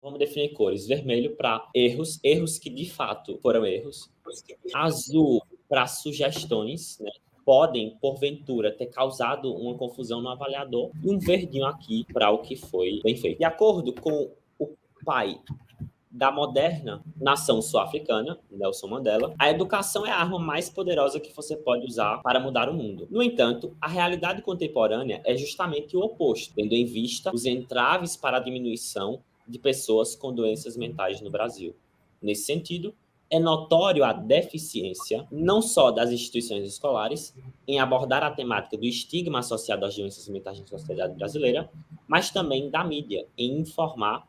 Vamos definir cores. Vermelho para erros, erros que de fato foram erros. Azul para sugestões, né? Podem, porventura, ter causado uma confusão no avaliador. E um verdinho aqui para o que foi bem feito. De acordo com o pai da moderna nação sul-africana, Nelson Mandela, a educação é a arma mais poderosa que você pode usar para mudar o mundo. No entanto, a realidade contemporânea é justamente o oposto, tendo em vista os entraves para a diminuição de pessoas com doenças mentais no Brasil. Nesse sentido, é notório a deficiência, não só das instituições escolares, em abordar a temática do estigma associado às doenças mentais na sociedade brasileira, mas também da mídia, em informar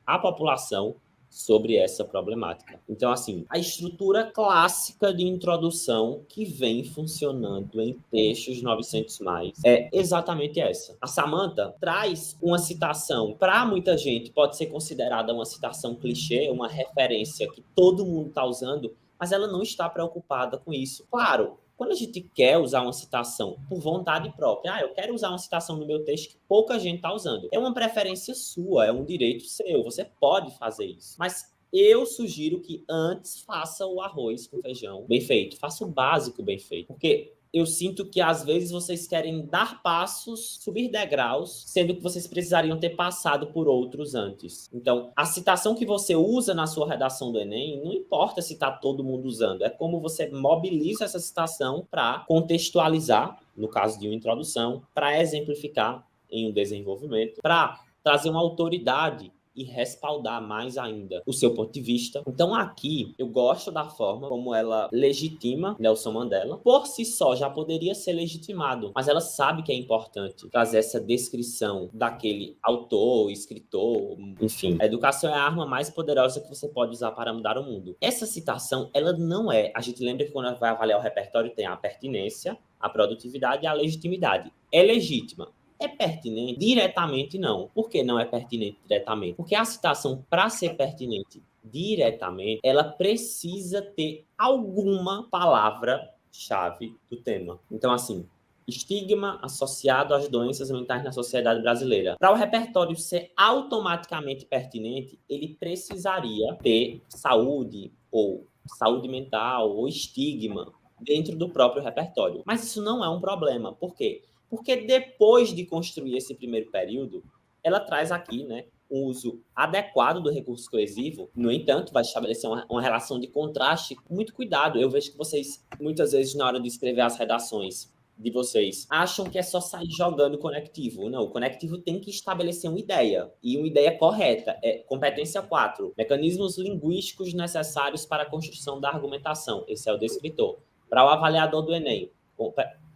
a população sobre essa problemática. Então, assim, a estrutura clássica de introdução que vem funcionando em textos 900 mais é exatamente essa. A Samantha traz uma citação, para muita gente pode ser considerada uma citação clichê, uma referência que todo mundo está usando, mas ela não está preocupada com isso. Claro, quando a gente quer usar uma citação por vontade própria, eu quero usar uma citação no meu texto que pouca gente está usando. É uma preferência sua, é um direito seu, você pode fazer isso. Mas eu sugiro que antes faça o arroz com feijão bem feito, faça o básico bem feito. Porque eu sinto que às vezes vocês querem dar passos, subir degraus, sendo que vocês precisariam ter passado por outros antes. Então, a citação que você usa na sua redação do Enem, não importa se está todo mundo usando, é como você mobiliza essa citação para contextualizar, no caso de uma introdução, para exemplificar em um desenvolvimento, para trazer uma autoridade e respaldar mais ainda o seu ponto de vista. Então aqui eu gosto da forma como ela legitima Nelson Mandela. Por si só já poderia ser legitimado, mas ela sabe que é importante trazer essa descrição daquele autor, escritor, enfim. A educação é a arma mais poderosa que você pode usar para mudar o mundo. Essa citação, ela não é... A gente lembra que quando vai avaliar o repertório tem a pertinência, a produtividade e a legitimidade. É legítima. É pertinente? Diretamente não. Por que não é pertinente diretamente? Porque a citação, para ser pertinente diretamente, ela precisa ter alguma palavra-chave do tema. Então, assim, estigma associado às doenças mentais na sociedade brasileira. Para o repertório ser automaticamente pertinente, ele precisaria ter saúde, ou saúde mental, ou estigma dentro do próprio repertório. Mas isso não é um problema. Por quê? Porque depois de construir esse primeiro período, ela traz aqui, né, um uso adequado do recurso coesivo. No entanto, vai estabelecer uma relação de contraste com muito cuidado. Eu vejo que vocês, muitas vezes, na hora de escrever as redações de vocês, acham que é só sair jogando conectivo. Não, o conectivo tem que estabelecer uma ideia, e uma ideia correta. É competência 4, mecanismos linguísticos necessários para a construção da argumentação. Esse é o descritor. Para o avaliador do Enem,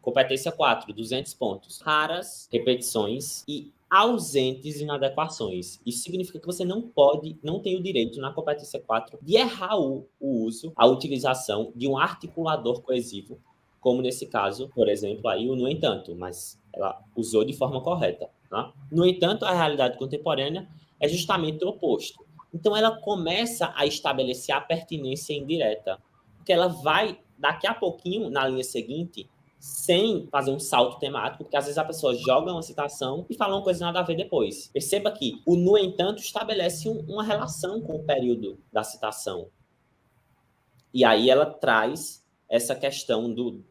competência 4, 200 pontos. Raras repetições e ausentes inadequações. Isso significa que você não tem o direito, na competência 4, de errar o uso, a utilização de um articulador coesivo, como nesse caso, por exemplo, aí o no entanto, mas ela usou de forma correta. Tá? No entanto, a realidade contemporânea é justamente o oposto. Então, ela começa a estabelecer a pertinência indireta, porque ela vai, daqui a pouquinho, na linha seguinte, sem fazer um salto temático, porque às vezes a pessoa joga uma citação e fala uma coisa nada a ver depois. Perceba que o no entanto estabelece uma relação com o período da citação. E aí ela traz essa questão do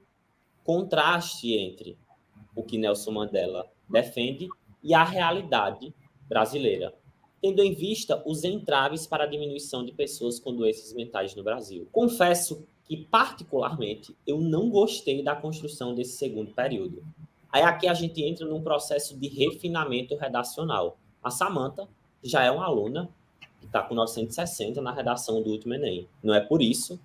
contraste entre o que Nelson Mandela defende e a realidade brasileira, tendo em vista os entraves para a diminuição de pessoas com doenças mentais no Brasil. Confesso que, particularmente, eu não gostei da construção desse segundo período. Aí aqui a gente entra num processo de refinamento redacional. A Samantha já é uma aluna que está com 960 na redação do último Enem. Não é por isso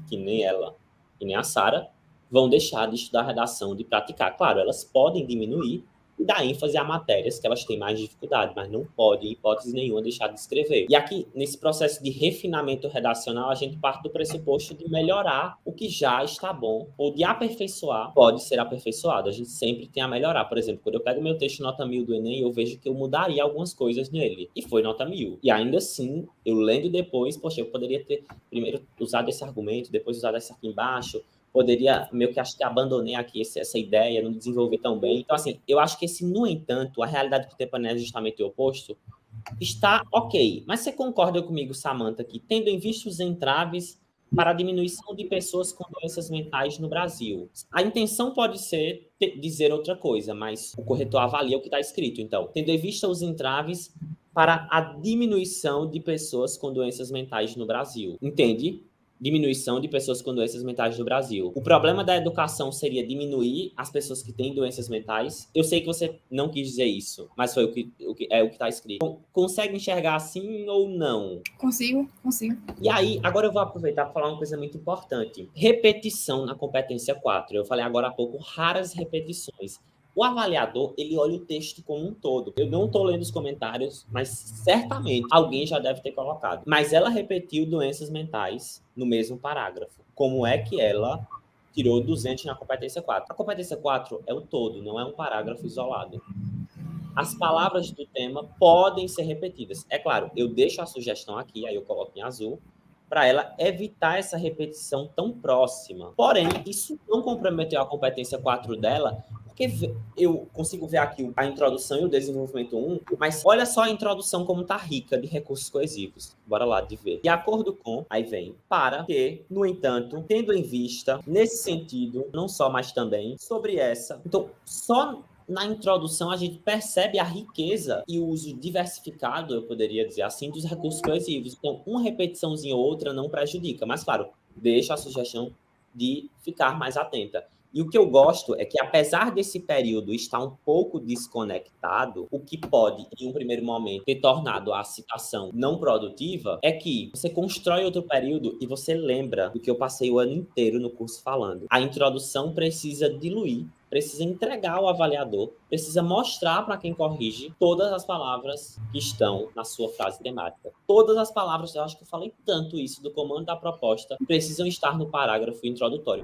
que nem ela e nem a Sara vão deixar de estudar redação, de praticar. Claro, elas podem diminuir e dar ênfase a matérias que elas têm mais dificuldade, mas não pode, em hipótese nenhuma, deixar de escrever. E aqui, nesse processo de refinamento redacional, a gente parte do pressuposto de melhorar o que já está bom, ou de aperfeiçoar, pode ser aperfeiçoado. A gente sempre tem a melhorar. Por exemplo, quando eu pego meu texto nota 1000 do Enem, eu vejo que eu mudaria algumas coisas nele. E foi nota 1000. E ainda assim, eu lendo depois, poxa, eu poderia ter primeiro usado esse argumento, depois usado esse aqui embaixo, poderia, meio que acho que abandonei aqui essa ideia, não desenvolvi tão bem. Então, assim, eu acho que esse, no entanto, a realidade contemporânea é justamente o oposto, Está ok. Mas você concorda comigo, Samantha, que tendo em vista os entraves para a diminuição de pessoas com doenças mentais no Brasil, a intenção pode ser dizer outra coisa, mas o corretor avalia o que está escrito. Então, tendo em vista os entraves para a diminuição de pessoas com doenças mentais no Brasil. Entende? Diminuição de pessoas com doenças mentais no Brasil. O problema da educação seria diminuir as pessoas que têm doenças mentais. Eu sei que você não quis dizer isso, mas foi o que está escrito. Consegue enxergar assim ou não? Consigo. E aí, agora eu vou aproveitar para falar uma coisa muito importante. Repetição na competência 4. Eu falei agora há pouco, raras repetições. O avaliador, ele olha o texto como um todo. Eu não estou lendo os comentários, mas certamente alguém já deve ter colocado. Mas ela repetiu doenças mentais no mesmo parágrafo. Como é que ela tirou 200 na competência 4? A competência 4 é o todo, não é um parágrafo isolado. As palavras do tema podem ser repetidas. É claro, eu deixo a sugestão aqui, aí eu coloco em azul, para ela evitar essa repetição tão próxima. Porém, isso não comprometeu a competência 4 dela, porque eu consigo ver aqui a introdução e o desenvolvimento 1, mas olha só a introdução como está rica de recursos coesivos. Bora lá de ver. De acordo com, aí vem, para que, no entanto, tendo em vista, nesse sentido, não só, mas também, sobre essa. Então, só na introdução a gente percebe a riqueza e o uso diversificado, eu poderia dizer assim, dos recursos coesivos. Então, uma repetiçãozinha ou outra não prejudica, mas claro, deixa a sugestão de ficar mais atenta. E o que eu gosto é que, apesar desse período estar um pouco desconectado, o que pode, em um primeiro momento, ter tornado a citação não produtiva, é que você constrói outro período e você lembra do que eu passei o ano inteiro no curso falando. A introdução precisa diluir, precisa entregar ao avaliador, precisa mostrar para quem corrige todas as palavras que estão na sua frase temática. Todas as palavras, eu acho que eu falei tanto isso do comando da proposta, precisam estar no parágrafo introdutório.